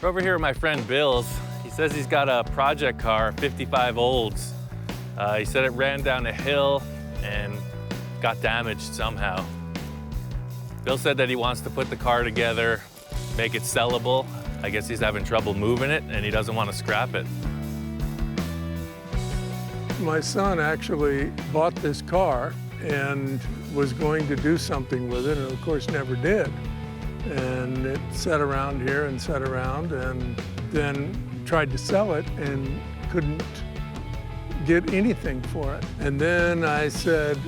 We're over here with my friend Bill's. He says he's got a project car, 55 Olds. He said it ran down a hill and got damaged somehow. Bill said that he wants to put the car together, make it sellable. I guess he's having trouble moving it and he doesn't want to scrap it. My son actually bought this car and was going to do something with it, and of course never did. And it sat around here and sat around, and then tried to sell it and couldn't get anything for it. And then I said,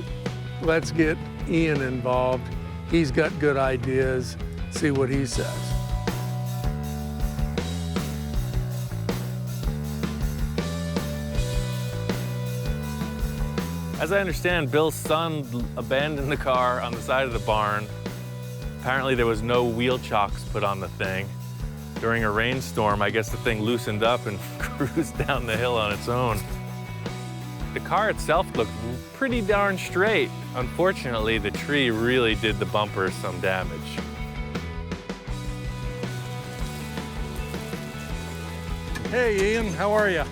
let's get Ian involved. He's got good ideas, see what he says. As I understand, Bill's son abandoned the car on the side of the barn. Apparently there was no wheel chocks put on the thing. During a rainstorm, I guess the thing loosened up and cruised down the hill on its own. The car itself looked pretty darn straight. Unfortunately, the tree really did the bumper some damage. Hey Ian, how are you?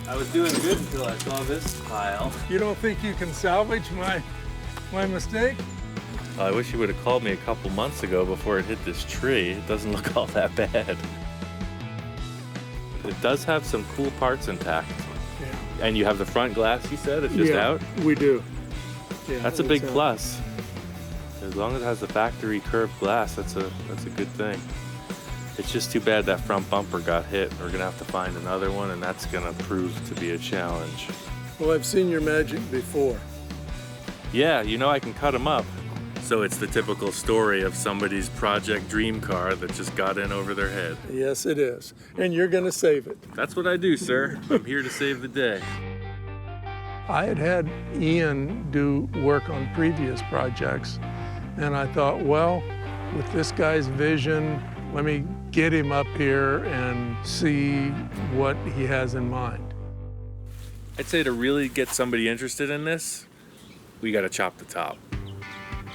I was doing good until I saw this pile. You don't think you can salvage my mistake? I wish you would have called me a couple months ago before it hit this tree. It doesn't look all that bad. It does have some cool parts intact. Yeah. And you have the front glass, you said? It's just out? We do. Yeah, that's a big plus. As long as it has the factory curved glass, that's a good thing. It's just too bad that front bumper got hit. We're gonna have to find another one, and that's gonna prove to be a challenge. Well, I've seen your magic before. Yeah, you know I can cut them up. So it's the typical story of somebody's project dream car that just got in over their head. Yes, it is. And you're gonna save it. That's what I do, sir. I'm here to save the day. I had Ian do work on previous projects, and I thought, well, with this guy's vision, let me get him up here and see what he has in mind. I'd say to really get somebody interested in this, we gotta chop the top.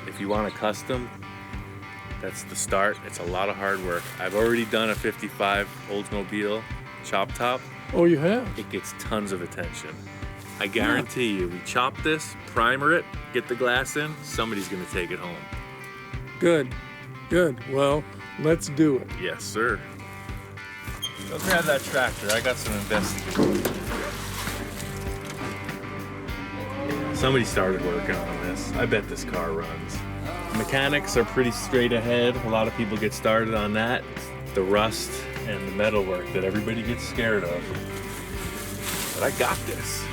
If you want a custom, that's the start. It's a lot of hard work. I've already done a 55 Oldsmobile chop top. Oh, you have? It gets tons of attention. I guarantee you, we chop this, primer it, get the glass in, somebody's gonna take it home. Good, good. Well, let's do it. Yes, sir. Go grab that tractor. I got some investigating. Somebody started working on this. I bet this car runs. Mechanics are pretty straight ahead. A lot of people get started on that. The rust and the metalwork that everybody gets scared of. But I got this.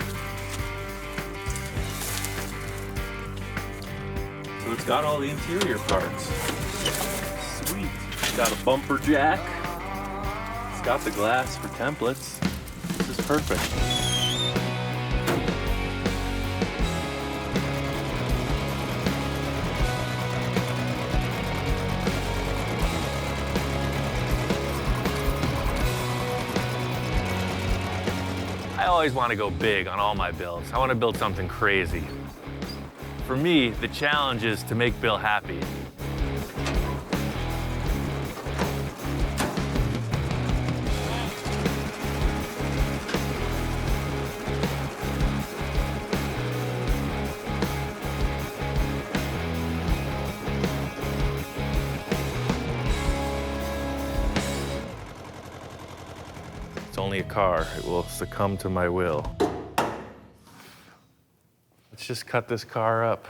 So it's got all the interior parts. Sweet. It's got a bumper jack. It's got the glass for templates. This is perfect. I always want to go big on all my builds. I want to build something crazy. For me, the challenge is to make Bill happy. It's only a car. It will succumb to my will. Let's just cut this car up.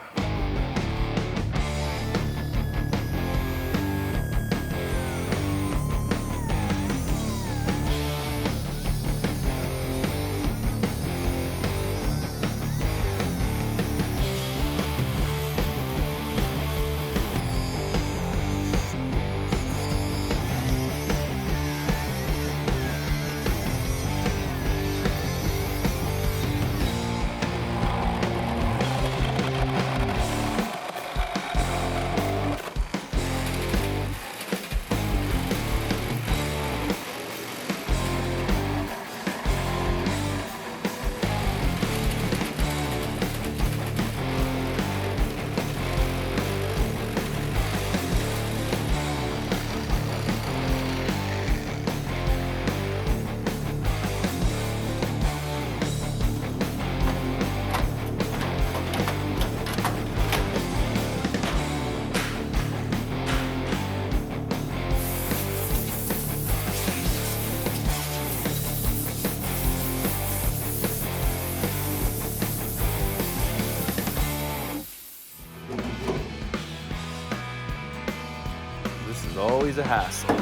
always a hassle.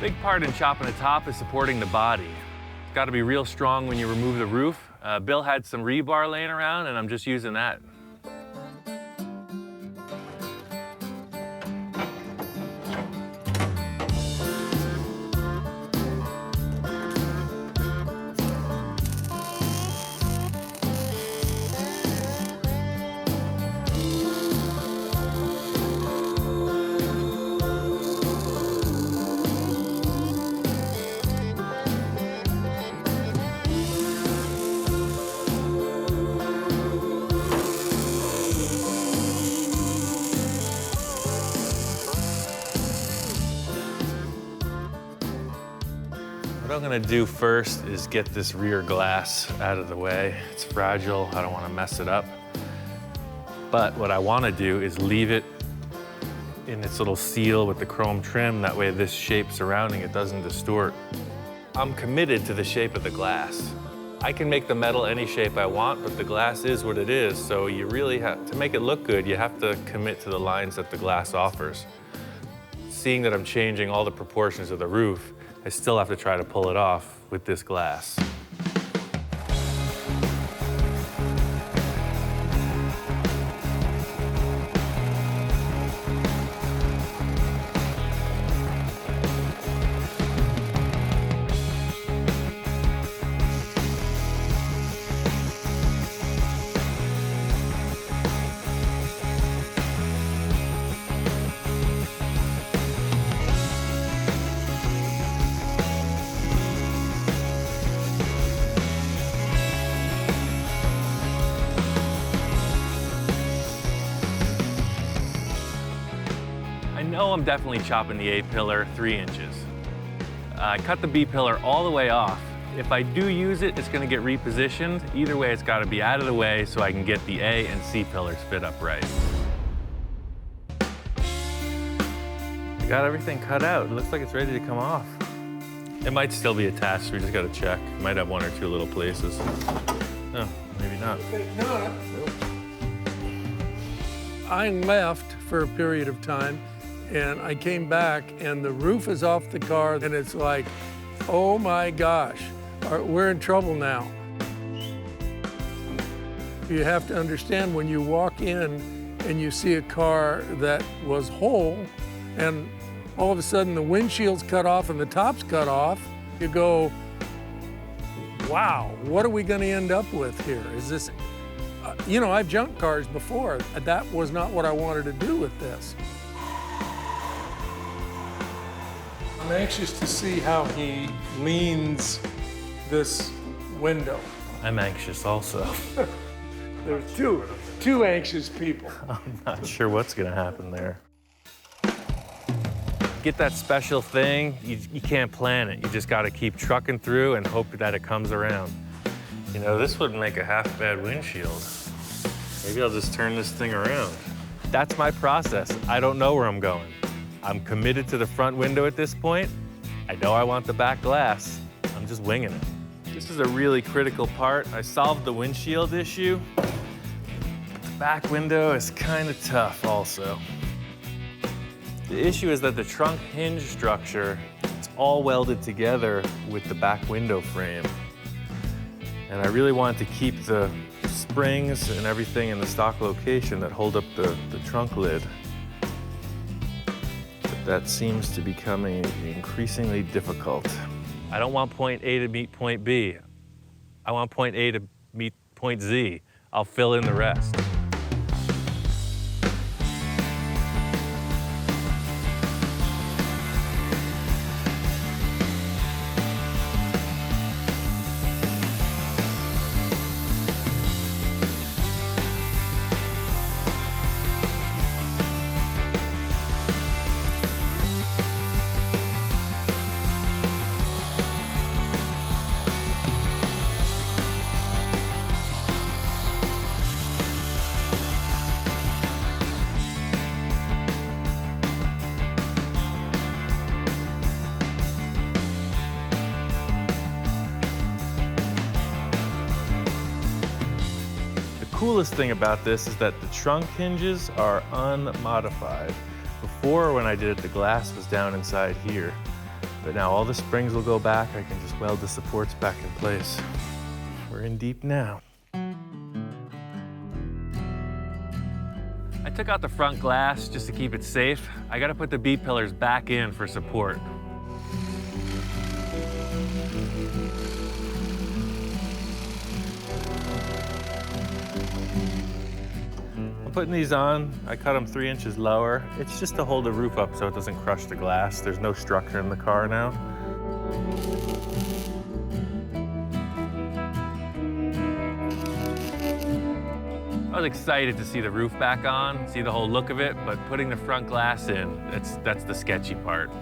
Big part in chopping the top is supporting the body. It's got to be real strong when you remove the roof. Bill had some rebar laying around, and I'm just using that. What I'm gonna do first is get this rear glass out of the way. It's fragile, I don't wanna mess it up. But what I wanna do is leave it in its little seal with the chrome trim, that way this shape surrounding it doesn't distort. I'm committed to the shape of the glass. I can make the metal any shape I want, but the glass is what it is, so you really have, to make it look good, you have to commit to the lines that the glass offers. Seeing that I'm changing all the proportions of the roof, I still have to try to pull it off with this glass. I know I'm definitely chopping the A-pillar 3 inches. I cut the B-pillar all the way off. If I do use it, it's gonna get repositioned. Either way, it's gotta be out of the way so I can get the A and C pillars fit up right. I got everything cut out. It looks like it's ready to come off. It might still be attached, we just gotta check. It might have one or two little places. No, maybe not. I left for a period of time, and I came back, and the roof is off the car, and it's like, oh my gosh, we're in trouble now. You have to understand, when you walk in and you see a car that was whole, and all of a sudden the windshield's cut off and the top's cut off, you go, wow, what are we gonna end up with here? Is this, you know, I've junked cars before. That was not what I wanted to do with this. I'm anxious to see how he leans this window. I'm anxious also. There's two anxious people. I'm not sure what's gonna happen there. Get that special thing, you can't plan it. You just gotta keep trucking through and hope that it comes around. You know, this wouldn't make a half-bad windshield. Maybe I'll just turn this thing around. That's my process. I don't know where I'm going. I'm committed to the front window at this point. I know I want the back glass. I'm just winging it. This is a really critical part. I solved the windshield issue. The back window is kind of tough also. The issue is that the trunk hinge structure, it's all welded together with the back window frame. And I really want to keep the springs and everything in the stock location that hold up the trunk lid. But that seems to be becoming increasingly difficult. I don't want point A to meet point B. I want point A to meet point Z. I'll fill in the rest. coolest thing about this is that the trunk hinges are unmodified. Before, when I did it, the glass was down inside here. But now all the springs will go back. I can just weld the supports back in place. We're in deep now. I took out the front glass just to keep it safe. I gotta put the B-pillars back in for support. I'm putting these on. I cut them 3 inches lower. It's just to hold the roof up so it doesn't crush the glass. There's no structure in the car now. I was excited to see the roof back on, see the whole look of it, but putting the front glass in, that's the sketchy part.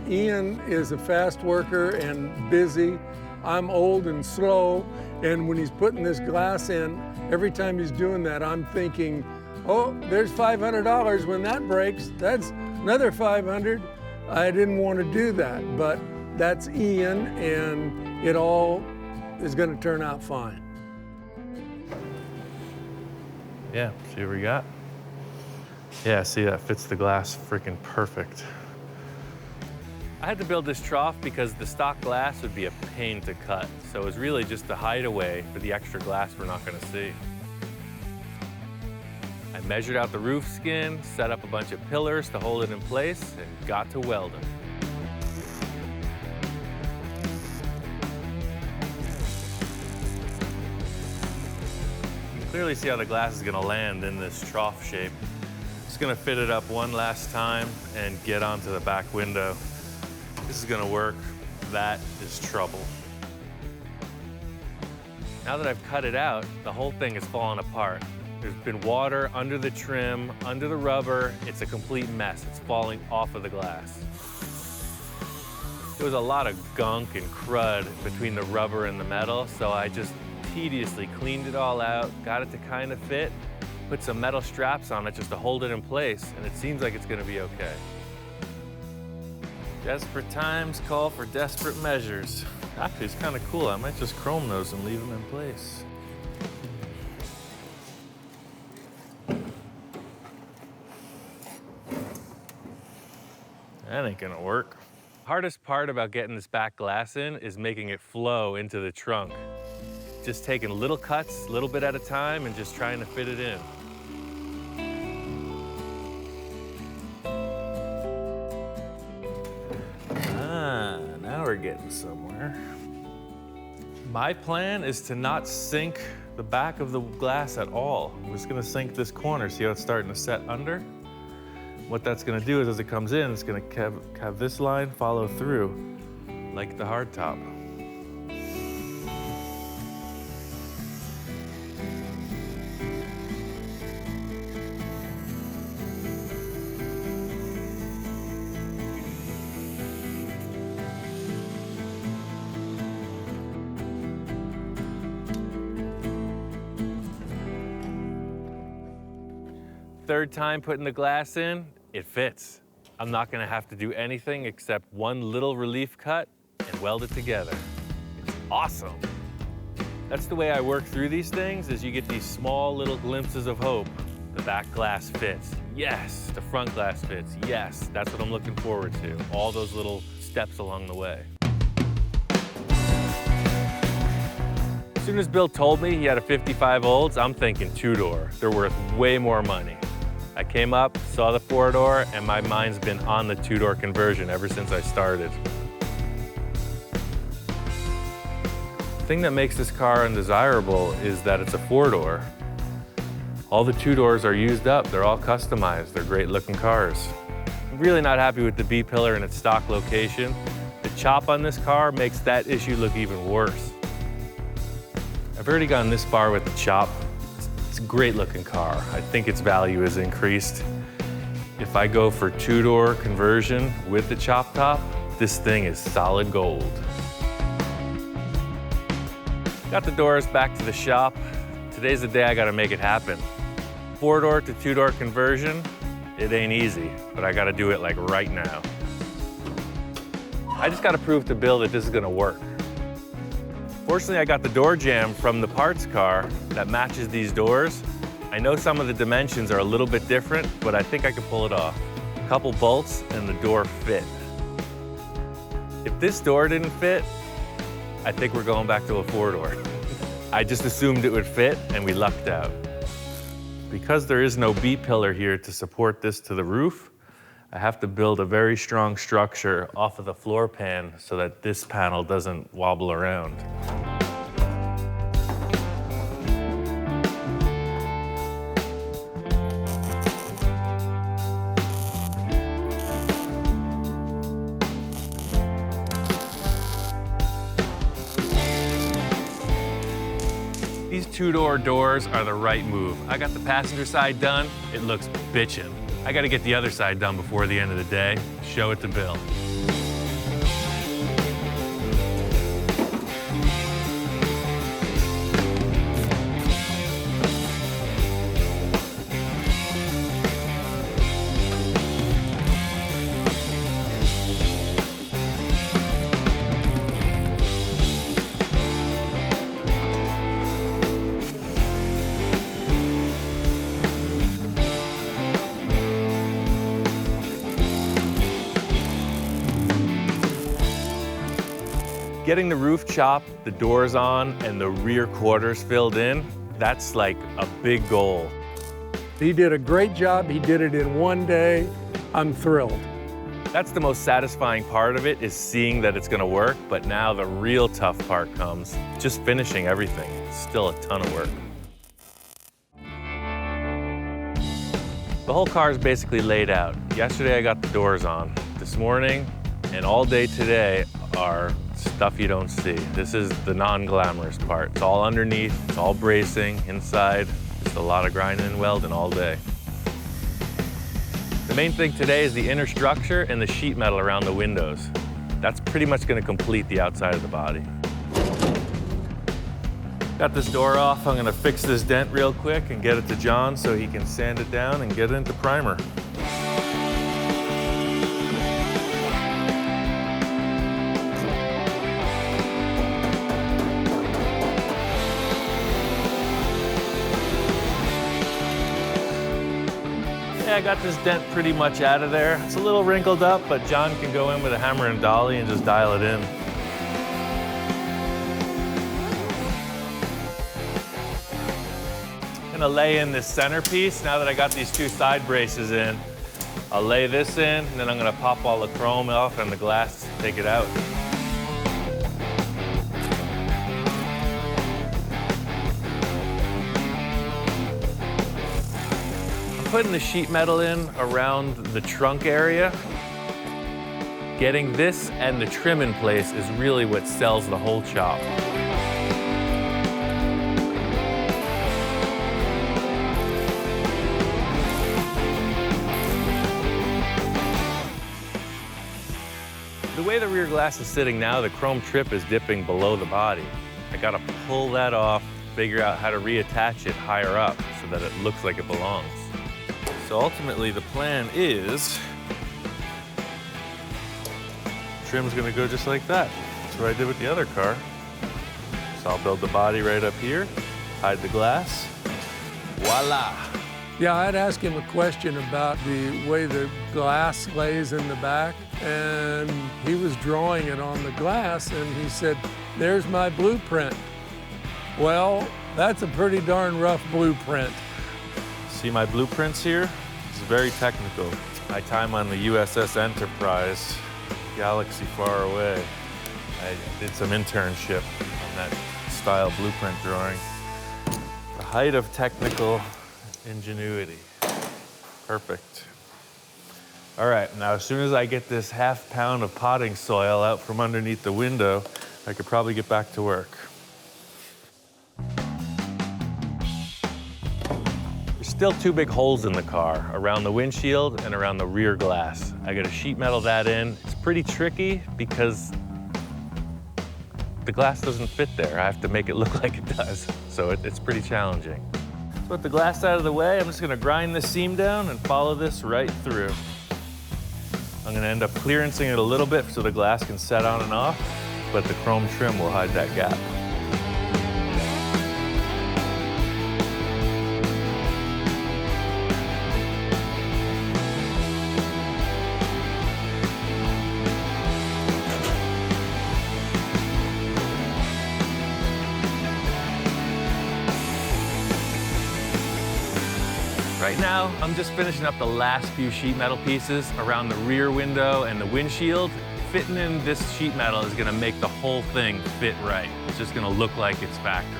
Ian is a fast worker and busy. I'm old and slow, and when he's putting this glass in, every time he's doing that, I'm thinking, oh, there's $500. When that breaks, that's another $500. I didn't want to do that, but that's Ian, and it all is going to turn out fine. Yeah, see what we got? Yeah, see, that fits the glass freaking perfect. I had to build this trough because the stock glass would be a pain to cut. So it was really just a hideaway for the extra glass we're not gonna see. I measured out the roof skin, set up a bunch of pillars to hold it in place, and got to welding. You can clearly see how the glass is gonna land in this trough shape. Just gonna fit it up one last time and get onto the back window. This is gonna work. That is trouble. Now that I've cut it out, the whole thing is falling apart. There's been water under the trim, under the rubber. It's a complete mess. It's falling off of the glass. There was a lot of gunk and crud between the rubber and the metal, so I just tediously cleaned it all out, got it to kind of fit, put some metal straps on it just to hold it in place, and it seems like it's gonna be okay. Desperate times call for desperate measures. Actually, it's kind of cool. I might just chrome those and leave them in place. That ain't gonna work. Hardest part about getting this back glass in is making it flow into the trunk. Just taking little cuts, a little bit at a time, and just trying to fit it in. Now we're getting somewhere. My plan is to not sink the back of the glass at all. I'm just gonna sink this corner, see how it's starting to set under? What that's gonna do is as it comes in, it's gonna have this line follow through like the hardtop. Third time putting the glass in, it fits. I'm not gonna have to do anything except one little relief cut and weld it together. It's awesome. That's the way I work through these things, is you get these small little glimpses of hope. The back glass fits. Yes, the front glass fits. Yes, that's what I'm looking forward to. All those little steps along the way. As soon as Bill told me he had a 55 Olds, I'm thinking two-door. They're worth way more money. I came up, saw the four-door, and my mind's been on the two-door conversion ever since I started. The thing that makes this car undesirable is that it's a four-door. All the two-doors are used up. They're all customized. They're great-looking cars. I'm really not happy with the B-pillar in its stock location. The chop on this car makes that issue look even worse. I've already gone this far with the chop. It's a great looking car. I think its value has increased. If I go for two-door conversion with the chop top, this thing is solid gold. Got the doors back to the shop. Today's the day I gotta make it happen. Four-door to two-door conversion, it ain't easy, but I gotta do it like right now. I just gotta prove to Bill that this is gonna work. Fortunately, I got the door jamb from the parts car that matches these doors. I know some of the dimensions are a little bit different, but I think I could pull it off. A couple bolts and the door fit. If this door didn't fit, I think we're going back to a four-door. I just assumed it would fit and we lucked out. Because there is no B-pillar here to support this to the roof, I have to build a very strong structure off of the floor pan so that this panel doesn't wobble around. These two-door doors are the right move. I got the passenger side done, it looks bitchin'. I gotta get the other side done before the end of the day, show it to Bill. Getting the roof chopped, the doors on, and the rear quarters filled in, that's like a big goal. He did a great job. He did it in one day. I'm thrilled. That's the most satisfying part of it, is seeing that it's gonna work, but now the real tough part comes, just finishing everything. It's still a ton of work. The whole car is basically laid out. Yesterday I got the doors on. This morning and all day today are stuff you don't see. This is the non-glamorous part. It's all underneath, it's all bracing, inside, just a lot of grinding and welding all day. The main thing today is the inner structure and the sheet metal around the windows. That's pretty much gonna complete the outside of the body. Got this door off, I'm gonna fix this dent real quick and get it to John so he can sand it down and get it into primer. I got this dent pretty much out of there. It's a little wrinkled up, but John can go in with a hammer and dolly and just dial it in. I'm gonna lay in this centerpiece now that I got these two side braces in. I'll lay this in, and then I'm gonna pop all the chrome off and the glass, take it out. Putting the sheet metal in around the trunk area, getting this and the trim in place is really what sells the whole chop. The way the rear glass is sitting now, the chrome trip is dipping below the body. I gotta pull that off, figure out how to reattach it higher up so that it looks like it belongs. So ultimately, the plan is trim's gonna go just like that. That's what I did with the other car. So I'll build the body right up here, hide the glass, voila. Yeah, I'd asked him a question about the way the glass lays in the back, and he was drawing it on the glass, and he said, "There's my blueprint." Well, that's a pretty darn rough blueprint. See my blueprints here? It's very technical. My time on the USS Enterprise, galaxy far away, I did some internship on that style blueprint drawing. The height of technical ingenuity. Perfect. All right, now as soon as I get this ½ pound of potting soil out from underneath the window, I could probably get back to work. Still two big holes in the car, around the windshield and around the rear glass. I gotta sheet metal that in. It's pretty tricky because the glass doesn't fit there. I have to make it look like it does. So it's pretty challenging. So with the glass out of the way, I'm just gonna grind this seam down and follow this right through. I'm gonna end up clearancing it a little bit so the glass can set on and off, but the chrome trim will hide that gap. Right now, I'm just finishing up the last few sheet metal pieces around the rear window and the windshield. Fitting in this sheet metal is gonna make the whole thing fit right. It's just gonna look like it's factory.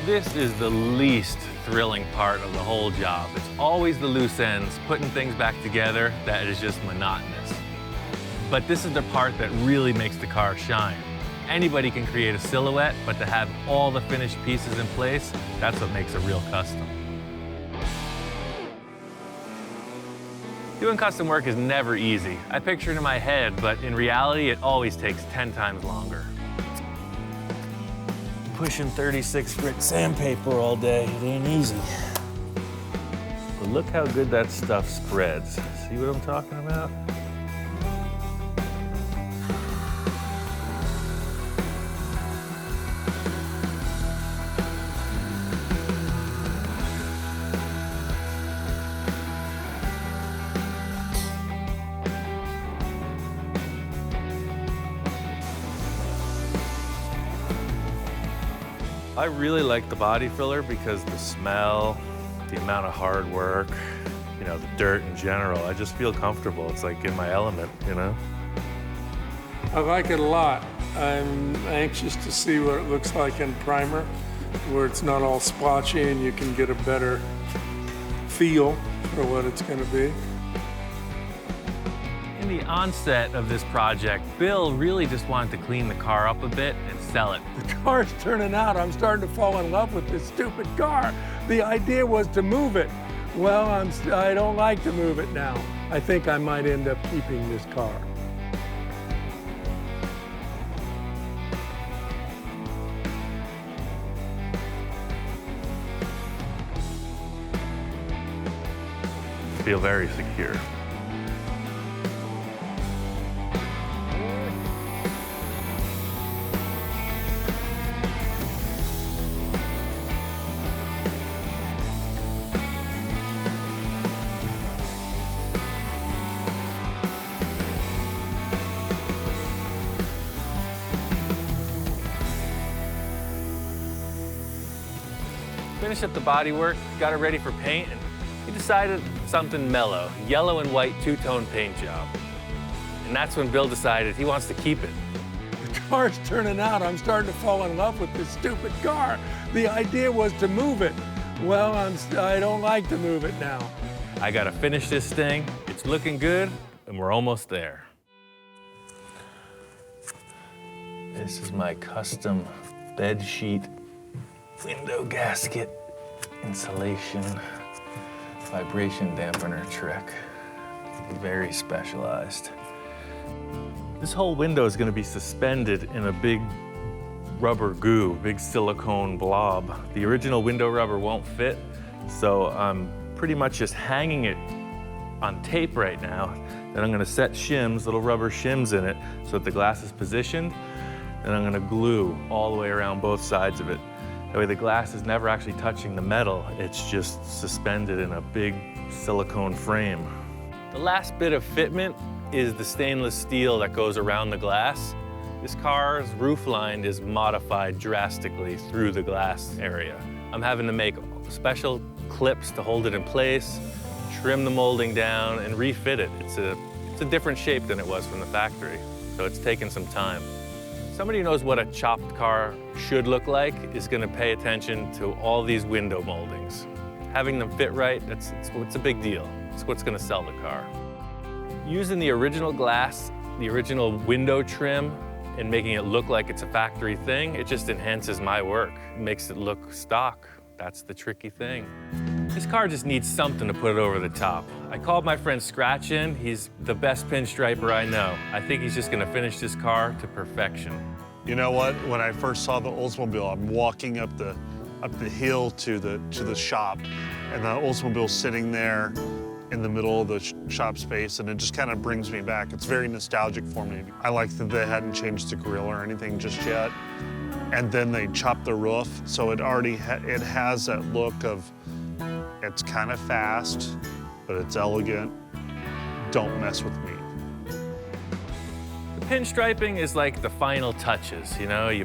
This is the least thrilling part of the whole job. It's always the loose ends, putting things back together that is just monotonous. But this is the part that really makes the car shine. Anybody can create a silhouette, but to have all the finished pieces in place, that's what makes a real custom. Doing custom work is never easy. I picture it in my head, but in reality, it always takes 10 times longer. Pushing 36 grit sandpaper all day, it ain't easy. But look how good that stuff spreads. See what I'm talking about? I really like the body filler because the smell, the amount of hard work, you know, the dirt in general, I just feel comfortable. It's like in my element, you know? I like it a lot. I'm anxious to see what it looks like in primer, where it's not all splotchy and you can get a better feel for what it's going to be. In the onset of this project, Bill really just wanted to clean the car up a bit and sell it. The car's turning out. I'm starting to fall in love with this stupid car. The idea was to move it. Well, I don't like to move it now. I think I might end up keeping this car. I feel very secure. Finished up the bodywork, got it ready for paint, and we decided something mellow, yellow and white two-tone paint job. And that's when Bill decided he wants to keep it. The car's turning out. I'm starting to fall in love with this stupid car. The idea was to move it. Well, I don't like to move it now. I gotta finish this thing. It's looking good, and we're almost there. This is my custom bed sheet, window gasket, insulation, vibration dampener trick. Very specialized. This whole window is gonna be suspended in a big rubber goo, big silicone blob. The original window rubber won't fit, so I'm pretty much just hanging it on tape right now. Then I'm gonna set shims, little rubber shims in it, so that the glass is positioned. And I'm gonna glue all the way around both sides of it. That way the glass is never actually touching the metal, it's just suspended in a big silicone frame. The last bit of fitment is the stainless steel that goes around the glass. This car's roof line is modified drastically through the glass area. I'm having to make special clips to hold it in place, trim the molding down, and refit it. It's a different shape than it was from the factory, so it's taken some time. Somebody who knows what a chopped car should look like is gonna pay attention to all these window moldings. Having them fit right, it's a big deal. It's what's gonna sell the car. Using the original glass, the original window trim, and making it look like it's a factory thing, it just enhances my work. It makes it look stock. That's the tricky thing. This car just needs something to put it over the top. I called my friend Scratch in. He's the best pinstriper I know. I think he's just gonna finish this car to perfection. You know what? When I first saw the Oldsmobile, I'm walking up the hill to the shop, and the Oldsmobile's sitting there in the middle of the shop space, and it just kind of brings me back. It's very nostalgic for me. I like that they hadn't changed the grill or anything just yet. And then they chopped the roof, so it already it has that look of, it's kind of fast, but it's elegant. Don't mess with me. The pinstriping is like the final touches, you know? You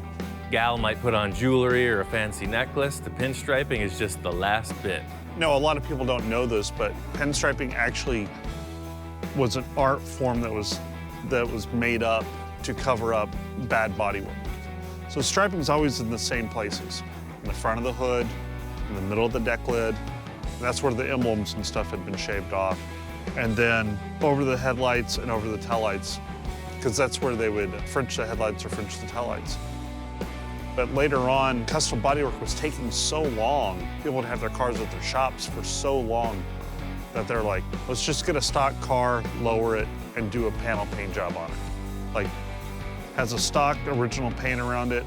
gal might put on jewelry or a fancy necklace, the pinstriping is just the last bit. No, a lot of people don't know this, but pinstriping actually was an art form that was made up to cover up bad bodywork. So striping is always in the same places, in the front of the hood, in the middle of the deck lid. And that's where the emblems and stuff had been shaved off. And then over the headlights and over the taillights, because that's where they would French the headlights or French the taillights. But later on, custom bodywork was taking so long, people would have their cars at their shops for so long that they're like, let's just get a stock car, lower it, and do a panel paint job on it. Like, has a stock original paint around it,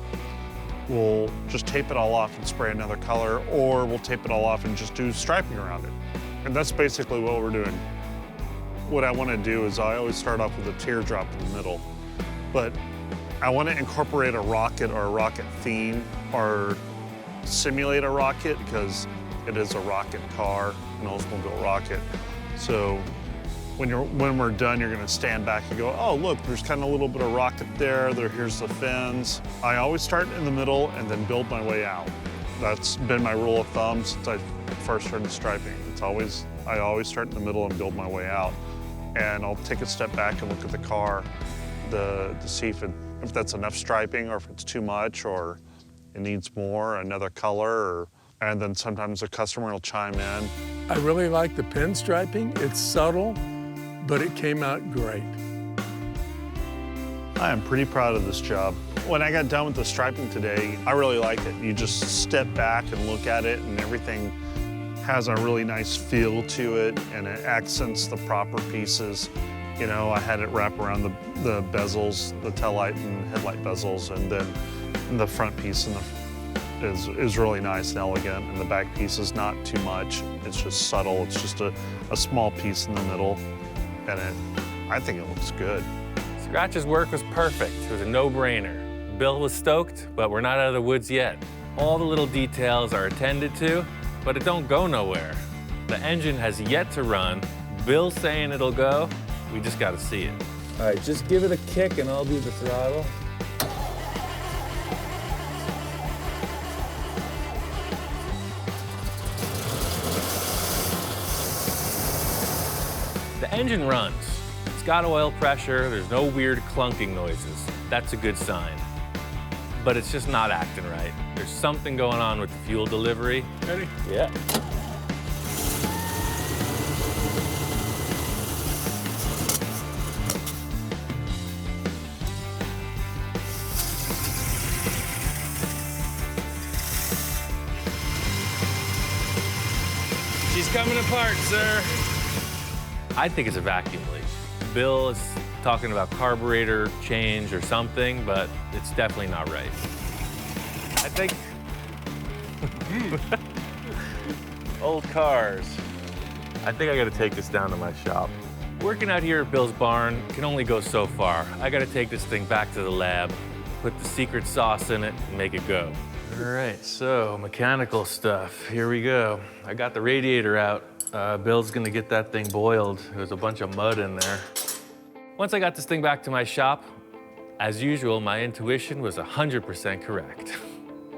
we'll just tape it all off and spray another color, or we'll tape it all off and just do striping around it. And that's basically what we're doing. What I want to do is I always start off with a teardrop in the middle, but I want to incorporate a rocket or a rocket theme or simulate a rocket because it is a rocket car, an Oldsmobile rocket. So when we're done, you're going to stand back and go, oh, look, there's kind of a little bit of rocket there. Here's the fins. I always start in the middle and then build my way out. That's been my rule of thumb since I first started striping. I always start in the middle and build my way out. And I'll take a step back and look at the car to see if that's enough striping or if it's too much or it needs more, another color, and then sometimes the customer will chime in. I really like the pinstriping. It's subtle, but it came out great. I am pretty proud of this job. When I got done with the striping today, I really like it. You just step back and look at it and everything has a really nice feel to it and it accents the proper pieces. You know, I had it wrap around the bezels, the taillight and headlight bezels, and then the front piece is really nice and elegant, and the back piece is not too much. It's just subtle. It's just a small piece in the middle, and I think it looks good. Scratch's work was perfect. It was a no-brainer. Bill was stoked, but we're not out of the woods yet. All the little details are attended to, but it don't go nowhere. The engine has yet to run. Bill's saying it'll go. We just got to see it. All right, just give it a kick and I'll do the throttle. The engine runs. It's got oil pressure. There's no weird clunking noises. That's a good sign. But it's just not acting right. There's something going on with the fuel delivery. Ready? Yeah. She's coming apart, sir. I think it's a vacuum leak. Bill is talking about carburetor change or something, but it's definitely not right. I think old cars. I think I gotta take this down to my shop. Working out here at Bill's barn can only go so far. I gotta take this thing back to the lab, put the secret sauce in it, and make it go. All right, so mechanical stuff. Here we go. I got the radiator out. Bill's gonna get that thing boiled. There's a bunch of mud in there. Once I got this thing back to my shop, as usual, my intuition was 100% correct.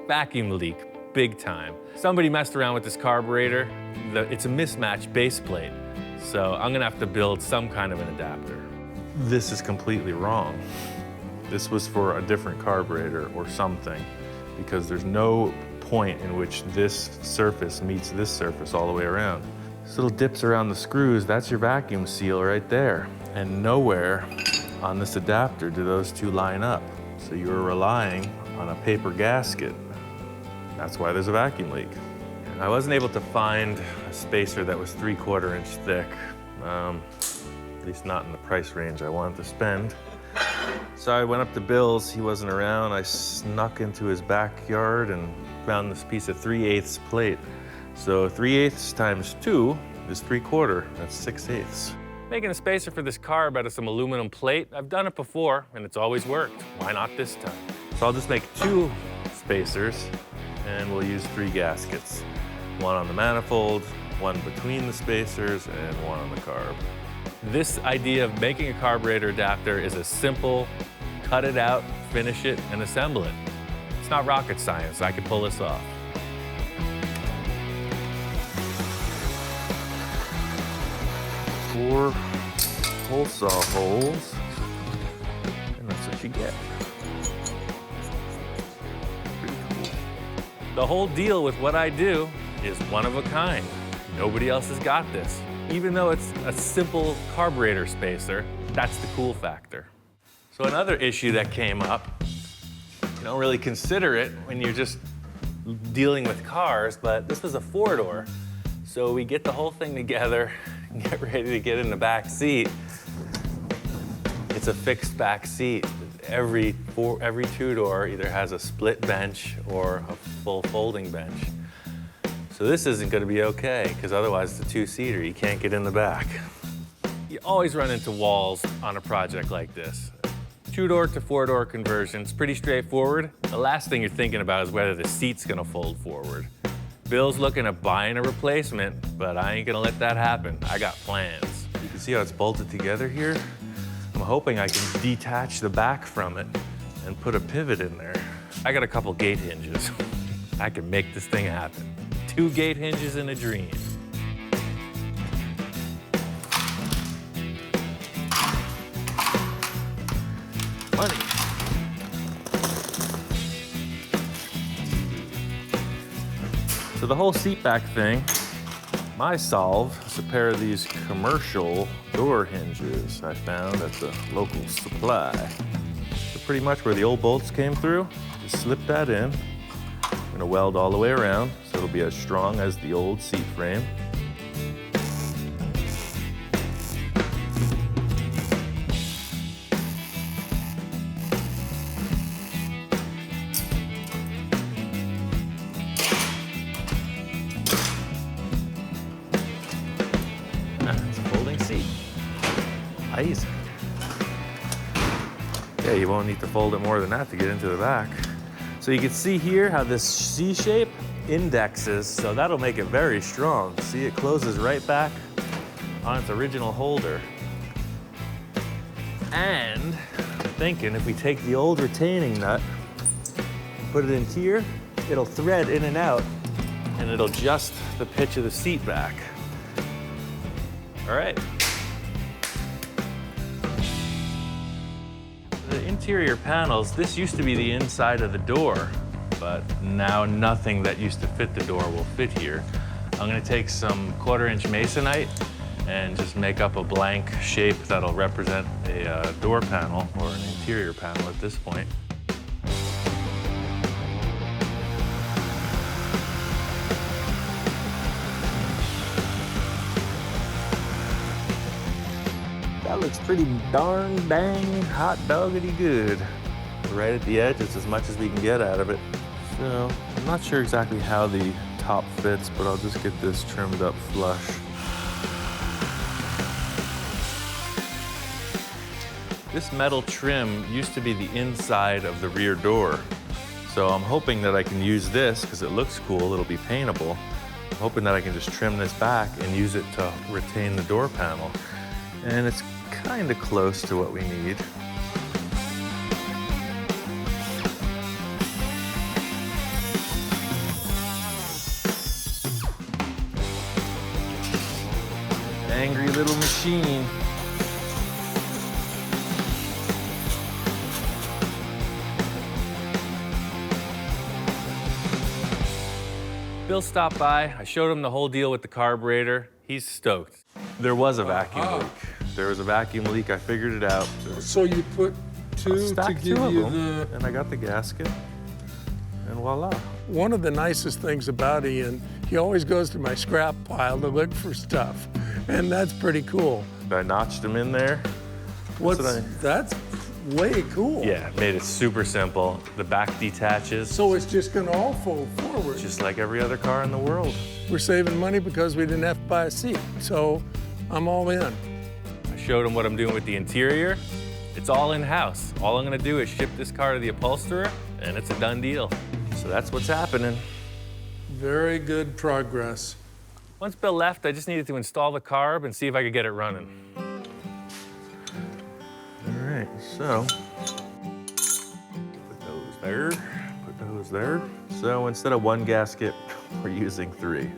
Vacuum leak, big time. Somebody messed around with this carburetor. It's a mismatched base plate, so I'm gonna have to build some kind of an adapter. This is completely wrong. This was for a different carburetor or something, because there's no point in which this surface meets this surface all the way around. This little dips around the screws, that's your vacuum seal right there. And nowhere on this adapter do those two line up. So you're relying on a paper gasket. That's why there's a vacuum leak. I wasn't able to find a spacer that was 3/4 inch thick, at least not in the price range I wanted to spend. So I went up to Bill's, he wasn't around. I snuck into his backyard and found this piece of 3/8 plate. So 3/8 times 2 is 3/4, that's 6/8. Making a spacer for this carb out of some aluminum plate, I've done it before and it's always worked. Why not this time? So I'll just make 2 spacers and we'll use 3 gaskets. 1 on the manifold, 1 between the spacers, and 1 on the carb. This idea of making a carburetor adapter is a simple, cut it out, finish it, and assemble it. It's not rocket science. I could pull this off. Four hole saw holes, and that's what you get. Pretty cool. The whole deal with what I do is one of a kind. Nobody else has got this. Even though it's a simple carburetor spacer, that's the cool factor. So another issue that came up, you don't really consider it when you're just dealing with cars, but this was a four-door. So we get the whole thing together and get ready to get in the back seat. It's a fixed back seat. Every two-door either has a split bench or a full folding bench. So this isn't gonna be okay, because otherwise it's a two-seater, you can't get in the back. You always run into walls on a project like this. Two-door to four-door conversion, it's pretty straightforward. The last thing you're thinking about is whether the seat's gonna fold forward. Bill's looking at buying a replacement, but I ain't gonna let that happen. I got plans. You can see how it's bolted together here? I'm hoping I can detach the back from it and put a pivot in there. I got a couple gate hinges. I can make this thing happen. 2 gate hinges in a dream. Money. So the whole seat back thing, my solve is a pair of these commercial door hinges I found at the local supply. So pretty much where the old bolts came through, just slip that in. I'm gonna weld all the way around so it'll be as strong as the old seat frame. It's a folding seat. Easy. Yeah, you won't need to fold it more than that to get into the back. So you can see here how this C shape indexes, so that'll make it very strong. See, it closes right back on its original holder. And I'm thinking if we take the old retaining nut, put it in here, it'll thread in and out, and it'll adjust the pitch of the seat back. All right. The interior panels, this used to be the inside of the door, but now nothing that used to fit the door will fit here. I'm gonna take some 1/4-inch masonite and just make up a blank shape that'll represent a door panel or an interior panel at this point. That looks pretty darn dang hot doggity good. Right at the edge, it's as much as we can get out of it. So, I'm not sure exactly how the top fits, but I'll just get this trimmed up flush. This metal trim used to be the inside of the rear door. So I'm hoping that I can use this, because it looks cool, it'll be paintable. I'm hoping that I can just trim this back and use it to retain the door panel. And it's kind of close to what we need. Angry little machine. Bill stopped by. I showed him the whole deal with the carburetor. He's stoked. There was a vacuum leak. There was a vacuum leak. I figured it out. So you put two to give you the... And I got the gasket, and voila. One of the nicest things about Ian, he always goes to my scrap pile to look for stuff, and that's pretty cool. I notched them in there. That's way cool. Yeah, made it super simple. The back detaches. So it's just gonna all fold forward. Just like every other car in the world. We're saving money because we didn't have to buy a seat, so I'm all in. I showed him what I'm doing with the interior. It's all in-house. All I'm gonna do is ship this car to the upholsterer, and it's a done deal. So that's what's happening. Very good progress. Once Bill left, I just needed to install the carb and see if I could get it running. All right, so put those there, put goes there. So instead of one gasket, we're using 3.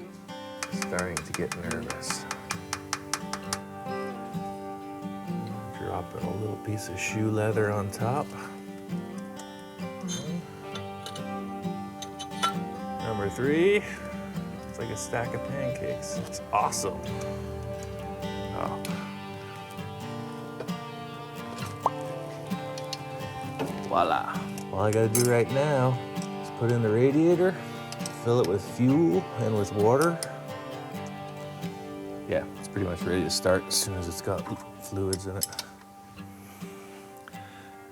Starting to get nervous. Dropping a little piece of shoe leather on top. Number 3. It's like a stack of pancakes. It's awesome. Oh. Voila. All I gotta do right now is put in the radiator, fill it with fuel and with water. Yeah, it's pretty much ready to start as soon as it's got fluids in it.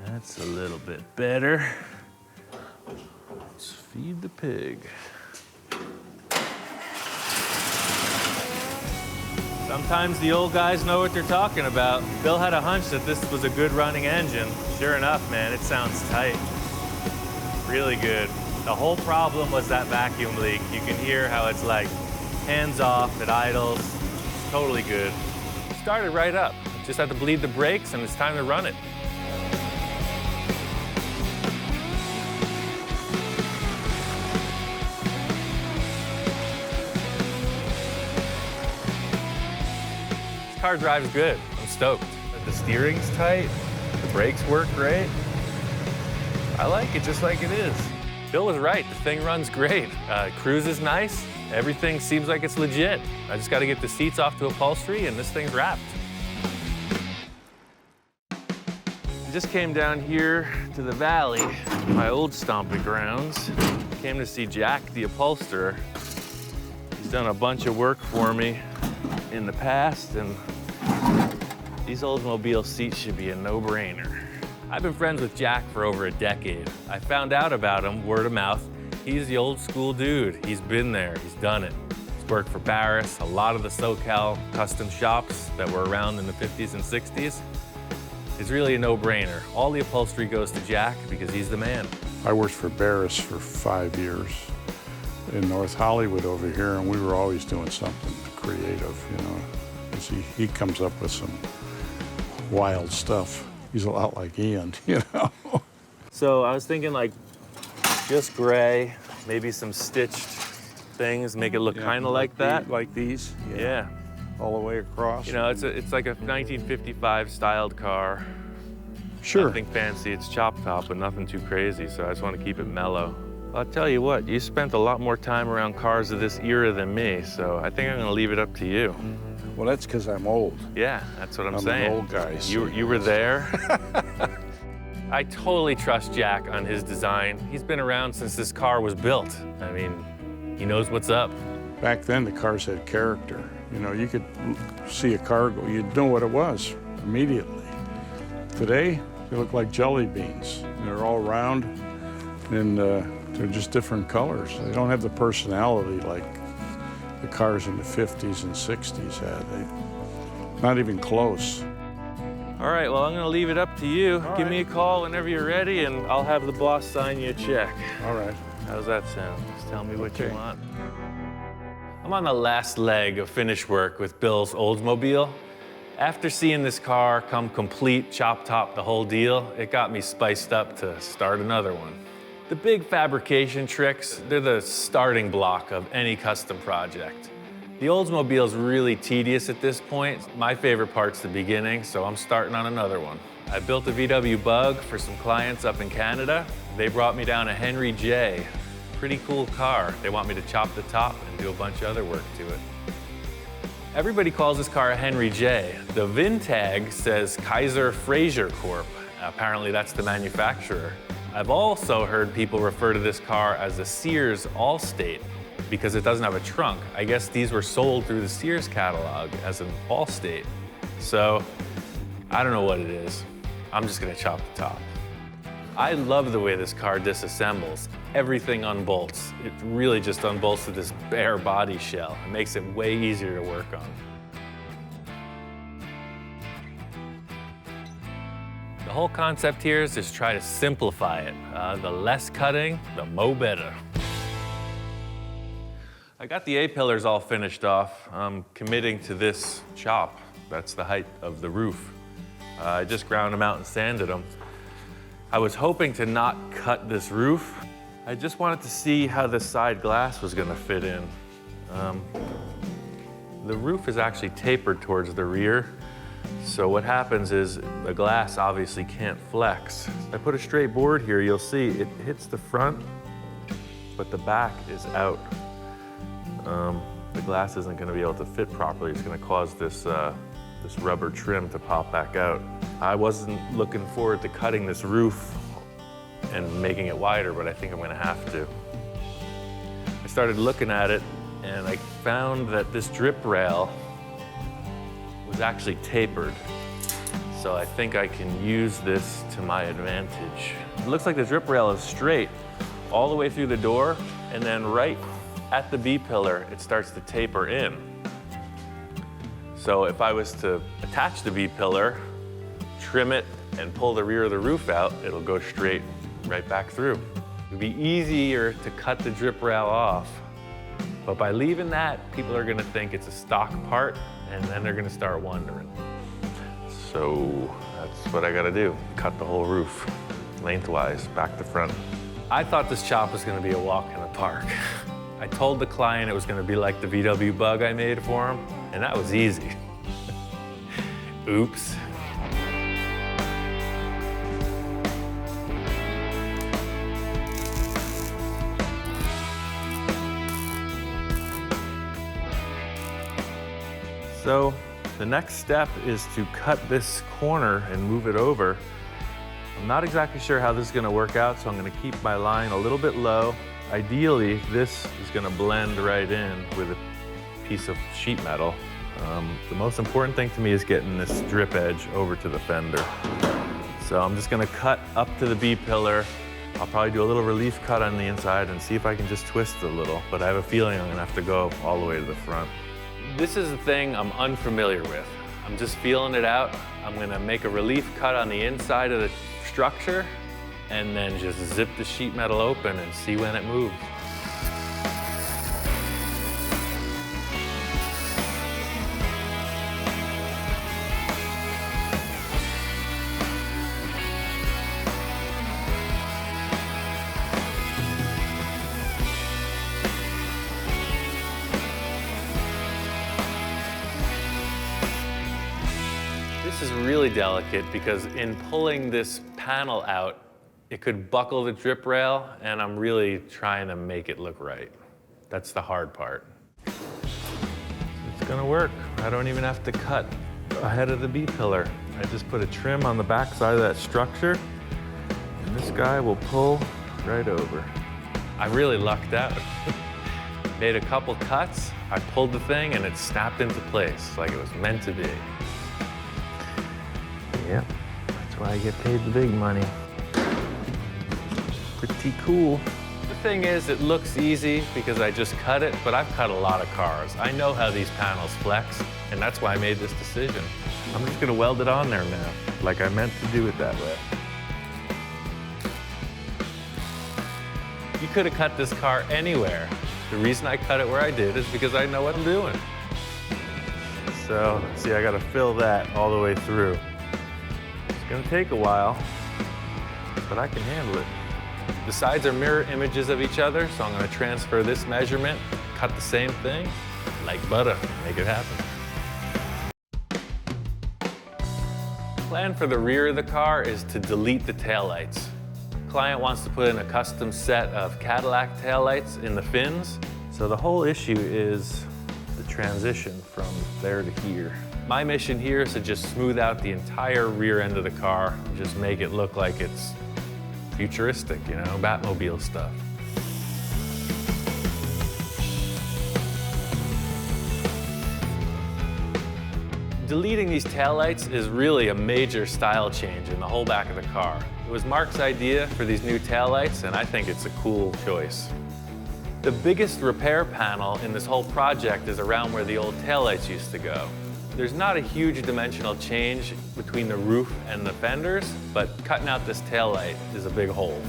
That's a little bit better. Let's feed the pig. Sometimes the old guys know what they're talking about. Bill had a hunch that this was a good running engine. Sure enough, man, it sounds tight. Really good. The whole problem was that vacuum leak. You can hear how it's like hands off, it idles. It's totally good. Started right up. Just had to bleed the brakes and it's time to run it. Car drives good. I'm stoked. The steering's tight. The brakes work great. I like it just like it is. Bill was right. The thing runs great. Cruise is nice. Everything seems like it's legit. I just got to get the seats off to upholstery and this thing's wrapped. I just came down here to the valley, my old stomping grounds. Came to see Jack, the upholsterer. He's done a bunch of work for me in the past, and these Oldsmobile seats should be a no-brainer. I've been friends with Jack for over a decade. I found out about him word of mouth. He's the old school dude. He's been there, he's done it. He's worked for Barris, a lot of the SoCal custom shops that were around in the 50s and 60s. It's really a no-brainer. All the upholstery goes to Jack because he's the man. I worked for Barris for 5 years in North Hollywood over here, and we were always doing something creative, you know. 'Cause he comes up with some wild stuff. He's a lot like Ian, you know. So I was thinking like just gray, maybe some stitched things, make it look kind of like that. Like these? Yeah. All the way across. You know, it's like a 1955 styled car. Sure. Nothing fancy, it's chop top, but nothing too crazy, so I just want to keep it mellow. I'll tell you what, you spent a lot more time around cars of this era than me, so I think I'm gonna leave it up to you. Well, that's because I'm old. Yeah, that's what I'm I'm saying. an old guy. You were there. I totally trust Jack on his design. He's been around since this car was built. I mean, he knows what's up. Back then, the cars had character. You know, you could see a car go, you'd know what it was immediately. Today, they look like jelly beans. They're all round, and they're just different colors. They don't have the personality like the cars in the 50s and 60s had. Not even close. All right, well, I'm gonna leave it up to you. Give me a call whenever you're ready, and I'll have the boss sign you a check. All right. How's that sound? Just tell me what you want. I'm on the last leg of finish work with Bill's Oldsmobile. After seeing this car come complete, chop top, the whole deal, it got me spiced up to start another one. The big fabrication tricks, they're the starting block of any custom project. The Oldsmobile's really tedious at this point. My favorite part's the beginning, so I'm starting on another one. I built a VW Bug for some clients up in Canada. They brought me down a Henry J. Pretty cool car. They want me to chop the top and do a bunch of other work to it. Everybody calls this car a Henry J. The VIN tag says Kaiser Fraser Corp. Apparently that's the manufacturer. I've also heard people refer to this car as a Sears Allstate because it doesn't have a trunk. I guess these were sold through the Sears catalog as an Allstate. So I don't know what it is. I'm just gonna chop the top. I love the way this car disassembles. Everything unbolts. It really just unbolts to this bare body shell. It makes it way easier to work on. The whole concept here is just try to simplify it. The less cutting, the mo better. I got the A-pillars all finished off. I'm committing to this chop. That's the height of the roof. I just ground them out and sanded them. I was hoping to not cut this roof. I just wanted to see how the side glass was gonna fit in. The roof is actually tapered towards the rear, so what happens is the glass obviously can't flex. If I put a straight board here, you'll see it hits the front, but the back is out. The glass isn't gonna be able to fit properly. It's gonna cause this rubber trim to pop back out. I wasn't looking forward to cutting this roof and making it wider, but I think I'm gonna have to. I started looking at it and I found that this drip rail was actually tapered. So I think I can use this to my advantage. It looks like the drip rail is straight all the way through the door, and then right at the B-pillar, it starts to taper in. So if I was to attach the B-pillar, trim it, and pull the rear of the roof out, it'll go straight right back through. It'd be easier to cut the drip rail off, but by leaving that, people are gonna think it's a stock part, and then they're gonna start wondering. So that's what I gotta do, cut the whole roof, lengthwise, back to front. I thought this job was gonna be a walk in the park. I told the client it was gonna be like the VW Bug I made for him, and that was easy. Oops. So the next step is to cut this corner and move it over. I'm not exactly sure how this is gonna work out, so I'm gonna keep my line a little bit low. Ideally, this is gonna blend right in with a piece of sheet metal. The most important thing to me is getting this drip edge over to the fender. So I'm just gonna cut up to the B-pillar. I'll probably do a little relief cut on the inside and see if I can just twist it a little, but I have a feeling I'm gonna have to go all the way to the front. This is the thing I'm unfamiliar with. I'm just feeling it out. I'm gonna make a relief cut on the inside of the structure and then just zip the sheet metal open and see when it moves. This is really delicate because in pulling this panel out, it could buckle the drip rail, and I'm really trying to make it look right. That's the hard part. It's gonna work. I don't even have to cut ahead of the B-pillar. I just put a trim on the back side of that structure, and this guy will pull right over. I really lucked out. Made a couple cuts, I pulled the thing, and it snapped into place like it was meant to be. Yep, that's why I get paid the big money. Pretty cool. The thing is, it looks easy because I just cut it, but I've cut a lot of cars. I know how these panels flex, and that's why I made this decision. I'm just gonna weld it on there now, like I meant to do it that way. You could have cut this car anywhere. The reason I cut it where I did is because I know what I'm doing. So, see, I gotta fill that all the way through. It's gonna take a while, but I can handle it. The sides are mirror images of each other, so I'm gonna transfer this measurement, cut the same thing, like butter, make it happen. Plan for the rear of the car is to delete the taillights. Client wants to put in a custom set of Cadillac taillights in the fins, so the whole issue is the transition from there to here. My mission here is to just smooth out the entire rear end of the car, and just make it look like it's futuristic, you know, Batmobile stuff. Deleting these taillights is really a major style change in the whole back of the car. It was Mark's idea for these new taillights, and I think it's a cool choice. The biggest repair panel in this whole project is around where the old taillights used to go. There's not a huge dimensional change between the roof and the fenders, but cutting out this taillight is a big hole.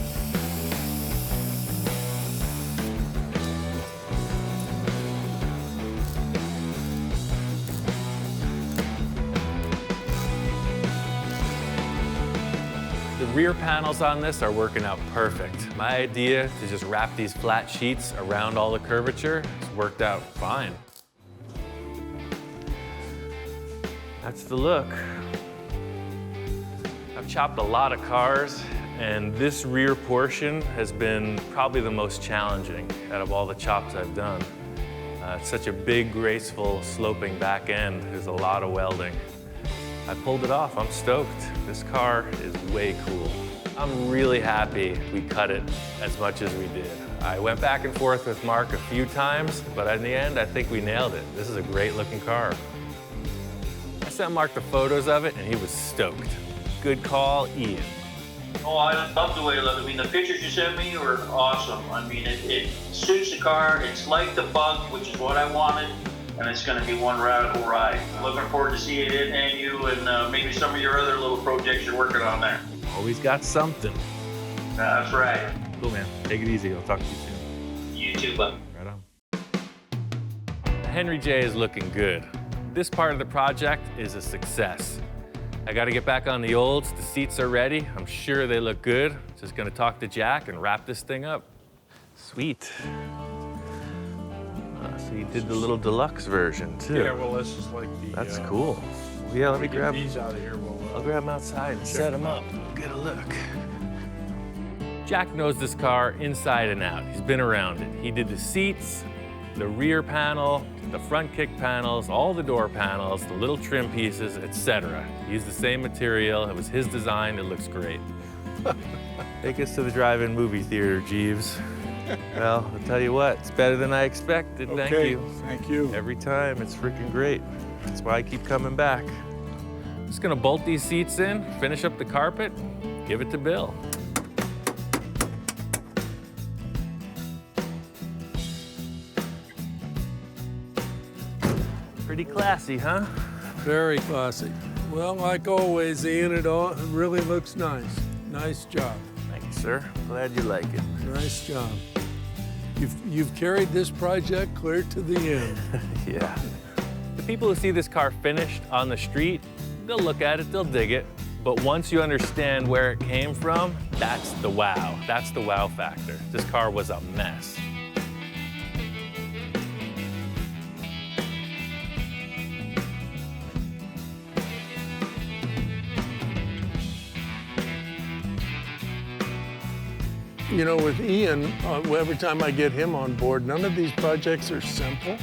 The rear panels on this are working out perfect. My idea to just wrap these flat sheets around all the curvature has worked out fine. That's the look. I've chopped a lot of cars, and this rear portion has been probably the most challenging out of all the chops I've done. It's such a big, graceful, sloping back end. There's a lot of welding. I pulled it off. I'm stoked. This car is way cool. I'm really happy we cut it as much as we did. I went back and forth with Mark a few times, but in the end, I think we nailed it. This is a great looking car. I sent Mark the photos of it, and he was stoked. Good call, Ian. Oh, I love the way it looks. I mean, the pictures you sent me were awesome. I mean, it suits the car. It's like the Bug, which is what I wanted, and it's going to be one radical ride. Looking forward to seeing it and you and maybe some of your other little projects you're working on there. Always got something. That's right. Cool, man. Take it easy. I'll talk to you soon. You too, bud. Right on. The Henry J is looking good. This part of the project is a success. I got to get back on the Olds. The seats are ready. I'm sure they look good. Just going to talk to Jack and wrap this thing up. Sweet. So you did the little deluxe version, too. Yeah, well, this is like the... That's cool. Yeah, let me get grab these out of here. I'll grab them outside and set them up. Get a look. Jack knows this car inside and out. He's been around it. He did the seats, the rear panel, the front kick panels, all the door panels, the little trim pieces, etc. He used the same material. It was his design. It looks great. Take us to the drive-in movie theater, Jeeves. Well, I'll tell you what, it's better than I expected. Okay, Thank you. thank you. Every time, it's freaking great. That's why I keep coming back. Just gonna bolt these seats in, finish up the carpet, give it to Bill. Pretty classy, huh? Very classy. Well, like always, Ian, it really looks nice. Nice job. Thank you, sir. Glad you like it. Nice job. You've carried this project clear to the end. Yeah. The people who see this car finished on the street, they'll look at it, they'll dig it. But once you understand where it came from, that's the wow. That's the wow factor. This car was a mess. You know, with Ian, every time I get him on board, none of these projects are simple.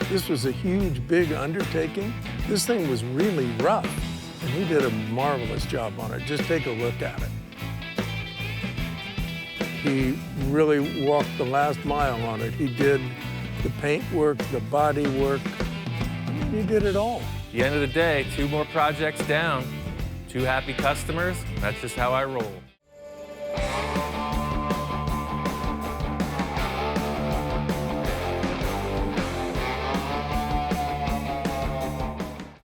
This was a huge, big undertaking. This thing was really rough, and he did a marvelous job on it. Just take a look at it. He really walked the last mile on it. He did the paint work, the body work. He did it all. At the end of the day, 2 more projects down, 2 happy customers. That's just how I roll.